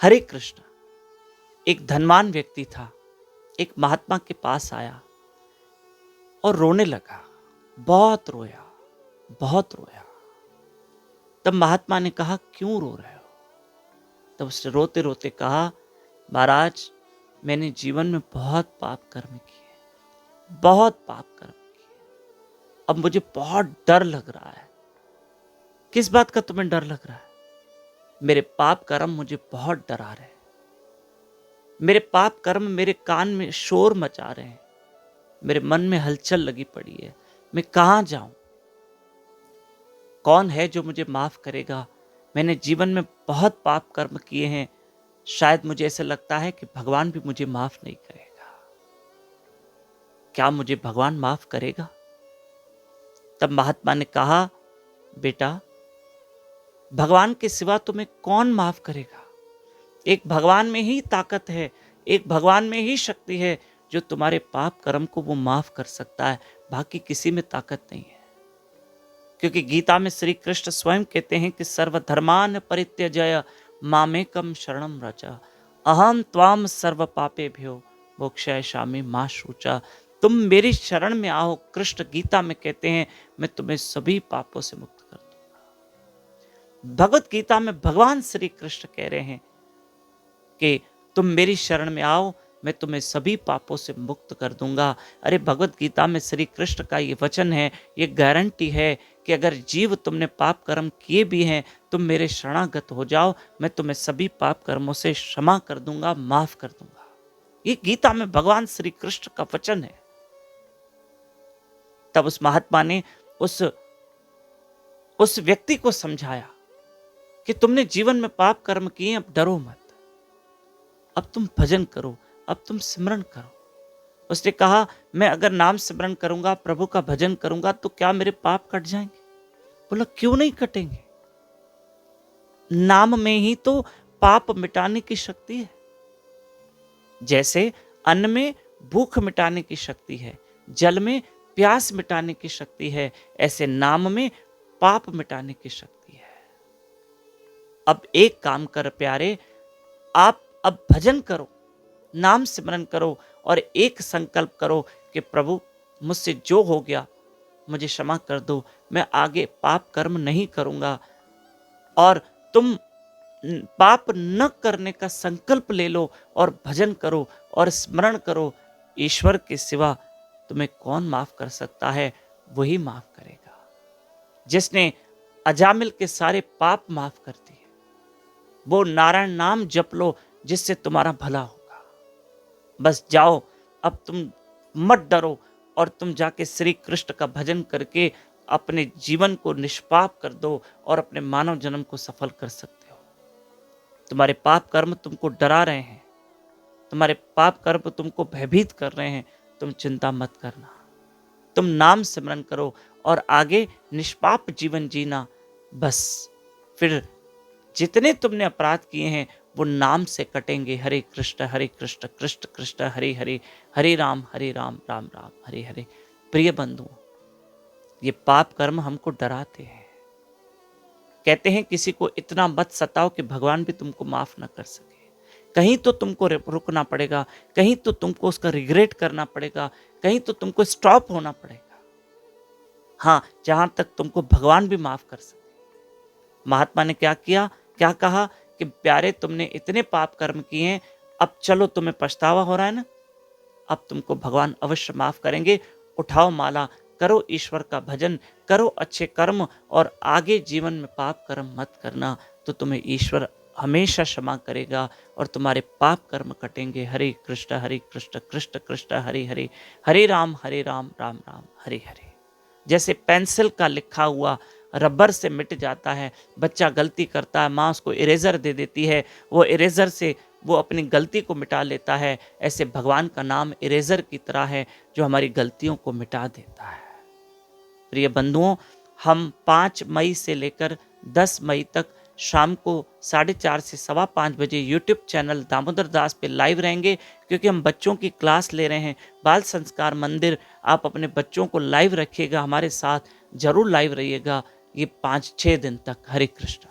हरे कृष्ण। एक धनवान व्यक्ति था, एक महात्मा के पास आया और रोने लगा। बहुत रोया, बहुत रोया। तब महात्मा ने कहा, क्यों रो रहे हो? तब उसने रोते रोते कहा, महाराज, मैंने जीवन में बहुत पाप कर्म किए, बहुत पाप कर्म किए। अब मुझे बहुत डर लग रहा है। किस बात का तुम्हें डर लग रहा है? मेरे पाप कर्म मुझे बहुत डरा रहे हैं। मेरे पाप कर्म मेरे कान में शोर मचा रहे हैं। मेरे मन में हलचल लगी पड़ी है। मैं कहां जाऊं? कौन है जो मुझे माफ करेगा? मैंने जीवन में बहुत पाप कर्म किए हैं। शायद मुझे ऐसा लगता है कि भगवान भी मुझे माफ नहीं करेगा। क्या मुझे भगवान माफ करेगा? तब महात्मा ने कहा, बेटा, भगवान के सिवा तुम्हें कौन माफ करेगा? एक भगवान में ही ताकत है, एक भगवान में ही शक्ति है जो तुम्हारे पाप कर्म को वो माफ कर सकता है। बाकी किसी में ताकत नहीं है। क्योंकि गीता में श्री कृष्ण स्वयं कहते हैं कि सर्वधर्मान परित्यज्य मामेकम शरणम व्रज, अहम त्वाम सर्व पापेभ्यो मोक्षयिष्यामि मा शुचा। तुम मेरी शरण में आओ। कृष्ण गीता में कहते हैं, मैं तुम्हें सभी पापों से मुक्त कर दूंगा। भगवत गीता में भगवान श्री कृष्ण कह रहे हैं कि तुम मेरी शरण में आओ, मैं तुम्हें सभी पापों से मुक्त कर दूंगा। अरे भगवत गीता में श्री कृष्ण का ये वचन है, ये गारंटी है कि अगर जीव तुमने पाप कर्म किए भी हैं, तुम मेरे शरणागत हो जाओ, मैं तुम्हें सभी पाप कर्मों से क्षमा कर दूंगा, माफ कर दूंगा। ये गीता में भगवान श्री कृष्ण का वचन है। तब उस महात्मा ने उस व्यक्ति को समझाया कि तुमने जीवन में पाप कर्म किए, अब डरो मत, अब तुम भजन करो, अब तुम सिमरन करो। उसने कहा, मैं अगर नाम सिमरन करूंगा, प्रभु का भजन करूंगा, तो क्या मेरे पाप कट जाएंगे? बोला, क्यों नहीं कटेंगे? नाम में ही तो पाप मिटाने की शक्ति है। जैसे अन्न में भूख मिटाने की शक्ति है, जल में प्यास मिटाने की शक्ति है, ऐसे नाम में पाप मिटाने की शक्ति है। अब एक काम कर प्यारे, आप अब भजन करो, नाम सिमरन करो और एक संकल्प करो कि प्रभु, मुझसे जो हो गया मुझे क्षमा कर दो, मैं आगे पाप कर्म नहीं करूंगा। और तुम पाप न करने का संकल्प ले लो और भजन करो और स्मरण करो। ईश्वर के सिवा तुम्हें कौन माफ कर सकता है? वही माफ करेगा जिसने अजामिल के सारे पाप माफ कर दिए। वो नारायण नाम जप लो जिससे तुम्हारा भला होगा। बस जाओ, अब तुम मत डरो और तुम जाके श्री कृष्ण का भजन करके अपने जीवन को निष्पाप कर दो और अपने मानव जन्म को सफल कर सकते हो। तुम्हारे पाप कर्म तुमको डरा रहे हैं, तुम्हारे पाप कर्म तुमको भयभीत कर रहे हैं, तुम चिंता मत करना। तुम नाम सिमरन करो और आगे निष्पाप जीवन जीना। बस फिर जितने तुमने अपराध किए हैं वो नाम से कटेंगे। हरे कृष्ण कृष्ण कृष्ण हरे हरे, हरे राम राम राम हरे हरे। प्रिय बंधुओं, ये पाप कर्म हमको डराते हैं। कहते हैं किसी को इतना मत सताओ कि भगवान भी तुमको माफ ना कर सके। कहीं तो तुमको रुकना पड़ेगा, कहीं तो तुमको उसका रिग्रेट करना पड़ेगा, कहीं तो तुमको स्टॉप होना पड़ेगा। हाँ, जहां तक तुमको भगवान भी माफ कर सके। महात्मा ने क्या किया, क्या कहा कि प्यारे, तुमने इतने पाप कर्म किए हैं, अब चलो, तुम्हें पछतावा हो रहा है ना, अब तुमको भगवान अवश्य माफ करेंगे। उठाओ माला, करो ईश्वर का भजन, करो अच्छे कर्म और आगे जीवन में पाप कर्म मत करना, तो तुम्हें ईश्वर हमेशा क्षमा करेगा और तुम्हारे पाप कर्म कटेंगे। हरे कृष्ण कृष्ण कृष्ण हरे हरे, हरे राम राम राम हरे हरे। जैसे पेंसिल का लिखा हुआ रबर से मिट जाता है। बच्चा गलती करता है, माँ उसको इरेजर दे देती है, वो इरेजर से वो अपनी गलती को मिटा लेता है। ऐसे भगवान का नाम इरेजर की तरह है जो हमारी गलतियों को मिटा देता है। प्रिय बंधुओं, हम 5 मई से लेकर 10 मई तक शाम को 4:30 से 5:15 बजे यूट्यूब चैनल दामोदर दास पे लाइव रहेंगे, क्योंकि हम बच्चों की क्लास ले रहे हैं। बाल संस्कार मंदिर, आप अपने बच्चों को लाइव रखिएगा, हमारे साथ जरूर लाइव रहिएगा ये 5-6 दिन तक। हरे कृष्ण।